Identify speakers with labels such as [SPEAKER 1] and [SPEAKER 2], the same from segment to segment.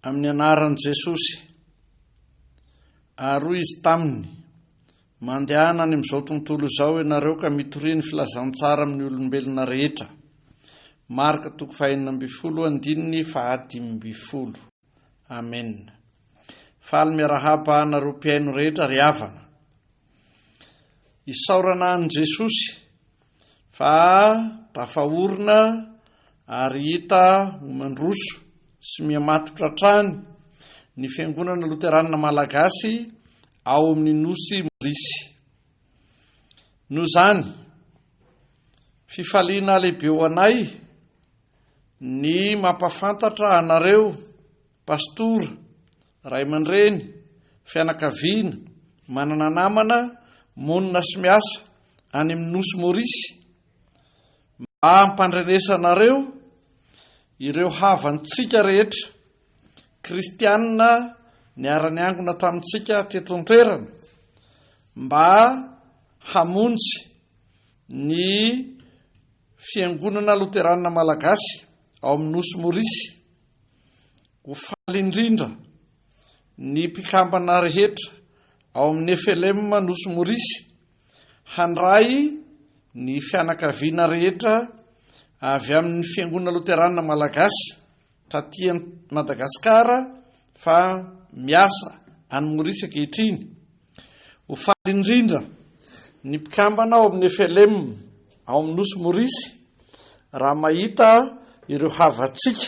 [SPEAKER 1] amin'ny anaran'i Jesosy. Aroy izy taminy mandehana any amin'izao tontolo izao ianareo ka mitoriany filazantsara amin'ny olombelona rehetra. Marka 5:15. Amen. Faly miarahaba anareo mpiaino rehetra ry havana. Isaorana an' Jesosy fa tafahorona ary hita mandroso sy mihamatotra trany ny fiangonana Loterana Malagasy ao amin'ny nosy Morisy. Noho izany, fifaliana lehibe ho anay ny mampafantatra anareo pastora, ray aman-dreny, fianakaviana, manana namana, monina sy miasa any amin'ny nosy Morisy, mba hampandrenesa anareo ireo havantsika rehetra kristianina niara-ny angona tamintsika teto an-toerana, mba hamonjy ny fiangonana Loterana Malagasy ao amin'ny nosy Morisy. Ho faly indrindra ny mpikambana rehetra ao amin'ny FLM nosy Morisy handray ny fianakaviana rehetra avy amin'ny fiangonana Loterana Malagasy taty Madagasikara fa miasa any Morisy ankehitriny. Ho faly indrindra ny mpikambana ao amin'ny FLM ao amin'ny nosy Morisy raha mahita ireo havantsika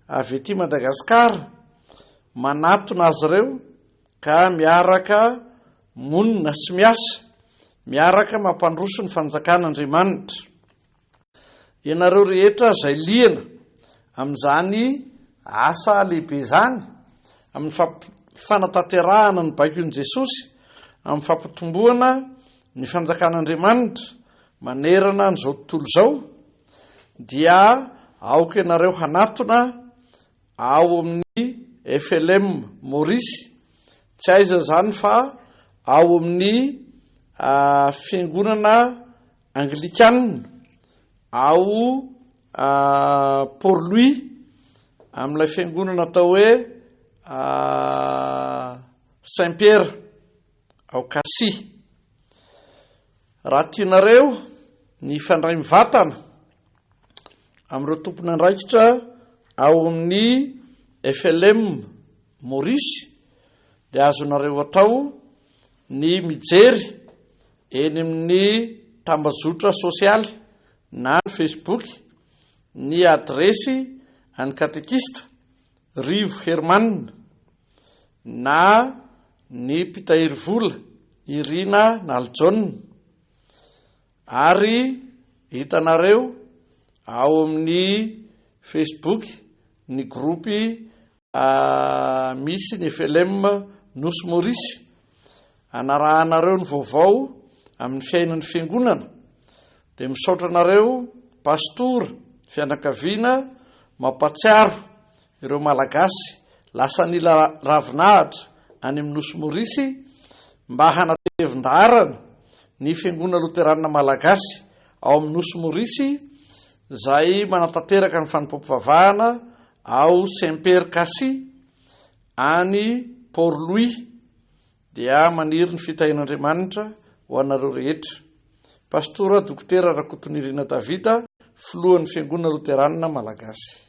[SPEAKER 1] avy ety Madagasikara manatona azy ireo ka miaraka monina sy miasa, miaraka mampandroso ny fanjakan'Andriamanitra. Ianareo rehetra izay liana amin'izany asa lehibe izany, amin'ny fanatanterahana ny baikon'i Jesosy, amin'ny fampitomboana ny fanjakan'Andriamanitra manerana an'izao tontolo izao, dia aoka ianareo hanatona ao amin'ny FLM Morisy, tsy aiza izany fa ao amin'ny fiangonana Anglikanina ao Port-Louis, amin'ilay fiangonana atao hoe Saint-Pierre ao Cassis. Raha tianareo ny fandray mivatana amin'ireo tompony andraikitra ao amin'ny FLM Morisy, dia azonareo atao ny mijery eny amin'ny tambazotra sosialy na Facebook ny adresy an'ny katekista Rivo Hermanina na ny mpitahiry vola Irina Naljaona, ary hitanareo ao amin'ny Facebook ny grupy misy ny FLM nosy Morisy. Anarahanareo ny vaovao amin'ny fiainan'ny fiangonana, dia misaotra anareo pastora, fianakaviana, mampatsiaro ireo malagasy lasa nila ravinahitra any amin'ny nosy Morisy mba hanatevin-darana ny fiangonana Loterana Malagasy ao amin'ny nosy Morisy, izay manatanteraka ny fanimpam-pivavahana ao Saint-Pierre Cassis any Port-Louis, dia maniry ny fitahin'Andriamanitra ho anareo rehetra. Pastora Dokotera Rakotonirina Davida, filohan'ny fiangonana Loterana Malagasy.